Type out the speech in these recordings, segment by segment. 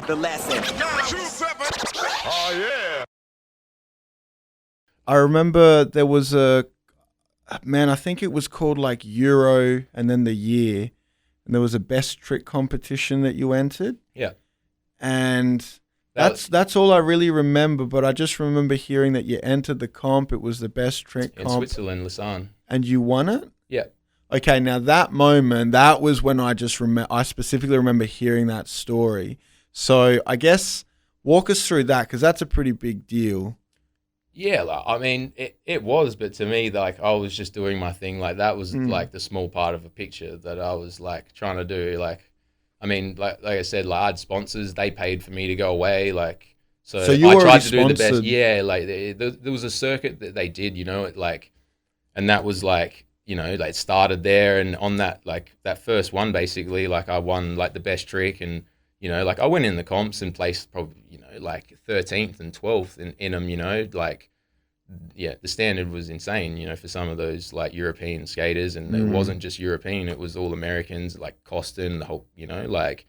The lesson. Oh yeah. I remember there was I think it was called like Euro and then the year, and there was a best trick competition that you entered. Yeah. And that's all I really remember, but I just remember hearing that you entered the comp. It was the best trick In comp. Switzerland, Lausanne. And you won it? Yeah. Okay, now that moment, that was when I specifically remember hearing that story. So I guess walk us through that, because that's a pretty big deal. Yeah, like, I mean, it was, but to me, like, I was just doing my thing. Like, that was like the small part of a picture that I was like trying to do. Like, I mean, like I said, like, I had sponsors. They paid for me to go away. Like, so you I were tried to do the sponsored. best. Yeah, like there was a circuit that they did, you know, it like, and that was like, you know, like started there, and on that, like that first one, basically, like I won like the best trick, and you know, like I went in the comps and placed probably, you know, like 13th and 12th in them, you know, like, yeah, the standard was insane, you know, for some of those like European skaters, and it wasn't just European, it was all Americans, like Costin, the whole, you know, like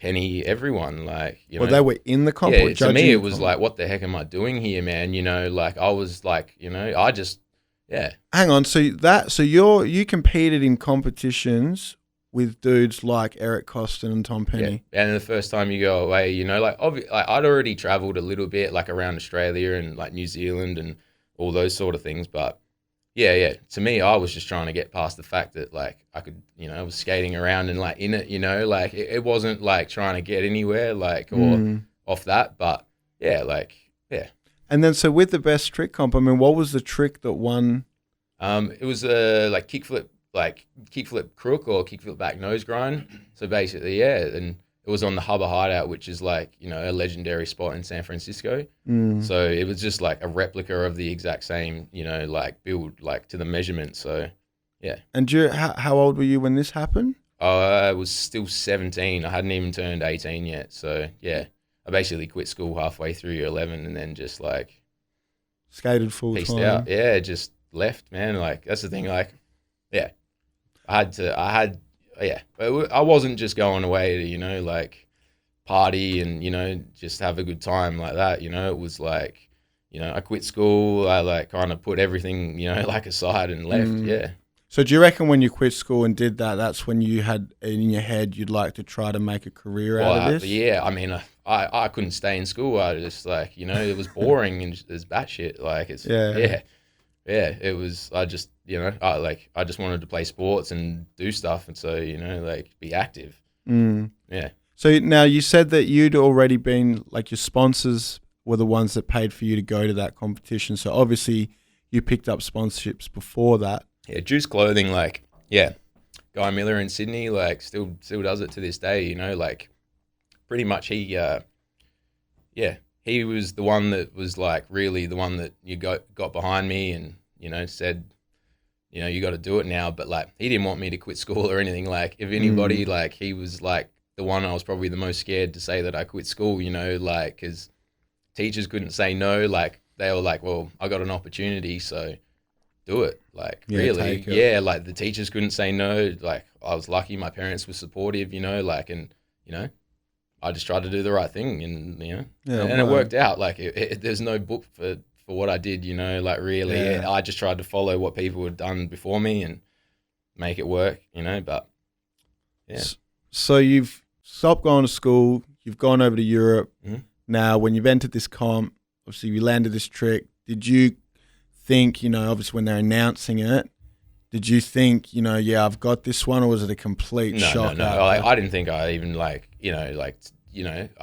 Penny, everyone, like, you know. Well, they were in the comp. Yeah, to me, it was like, what the heck am I doing here, man? You know, like I was like, you know, I just, yeah. Hang on, so you competed in competitions with dudes like Eric Costin and Tom Penny. Yeah. And the first time you go away, you know, like I'd already traveled a little bit, like around Australia and like New Zealand and all those sort of things. But yeah. To me, I was just trying to get past the fact that like I could, you know, I was skating around and like in it, you know, like it wasn't like trying to get anywhere, like, or off that. But yeah, like, yeah. And then so with the best trick comp, I mean, what was the trick that won? It was like kickflip crook or kickflip back nose grind. So basically, yeah, and it was on the Hubba Hideout, which is like, you know, a legendary spot in San Francisco. So it was just like a replica of the exact same, you know, like build, like to the measurement. So yeah. And how old were you when this happened? I was still 17. I hadn't even turned 18 yet. So yeah, I basically quit school halfway through year 11 and then just like skated full pieced time. out. Yeah, just left, man. Like that's the thing. Like, yeah, I wasn't just going away to, you know, like party and, you know, just have a good time like that. You know, it was like, you know, I quit school. I like kind of put everything, you know, like aside and left. Yeah. So do you reckon when you quit school and did that, that's when you had in your head you'd like to try to make a career out of this? Yeah, I mean, I couldn't stay in school. I just like, you know, it was boring and it's batshit. Like it's yeah. It was. I just, you know, I just wanted to play sports and do stuff, and so, you know, like be active. Yeah. So now you said that you'd already been, like, your sponsors were the ones that paid for you to go to that competition. So obviously you picked up sponsorships before that. Yeah, Juice Clothing, like, yeah, Guy Miller in Sydney, like, still does it to this day, you know, like, pretty much he was the one that was, like, really the one that you got behind me and, you know, said, you know, you got to do it now. But, like, he didn't want me to quit school or anything. Like, if anybody, like, he was, like, the one I was probably the most scared to say that I quit school, you know, like, because teachers couldn't say no. Like, they were like, well, I got an opportunity, so do it. Like, really. Yeah, like, the teachers couldn't say no. Like, I was lucky my parents were supportive, you know, like, and, you know, I just tried to do the right thing and, you know, and it worked out. Like, there's no book for what I did, you know, like, really. Yeah. I just tried to follow what people had done before me and make it work, you know, but, yeah. So you've stopped going to school, you've gone over to Europe. Now, when you've entered this comp, obviously you landed this trick. Did you think, you know, obviously when they're announcing it, did you think, you know, yeah, I've got this one, or was it a complete shock? No. I didn't think I even I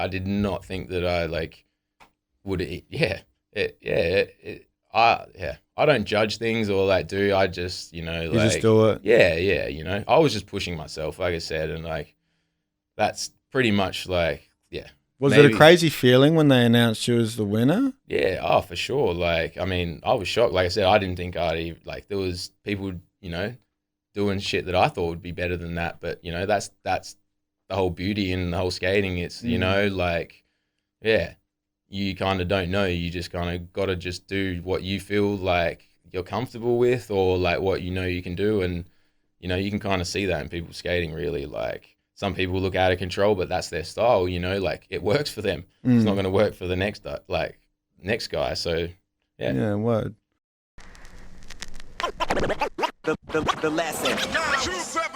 did not think that I like would I don't judge things or like do. I just, you know, like, just do it. Yeah, you know, I was just pushing myself, like I said, and like that's pretty much like, yeah. Was it a crazy feeling when they announced you as the winner? Yeah, for sure. Like, I mean, I was shocked. Like I said, I didn't think I'd even, like, there was people, you know, doing shit that I thought would be better than that. But, you know, that's the whole beauty in the whole skating. It's, you know, like, yeah, you kind of don't know. You just kind of got to just do what you feel like you're comfortable with, or like what you know you can do. And, you know, you can kind of see that in people skating, really. Like, some people look out of control, but that's their style, you know, like it works for them. It's not going to work for the next guy. So yeah. Yeah, word. The lesson. 2-7.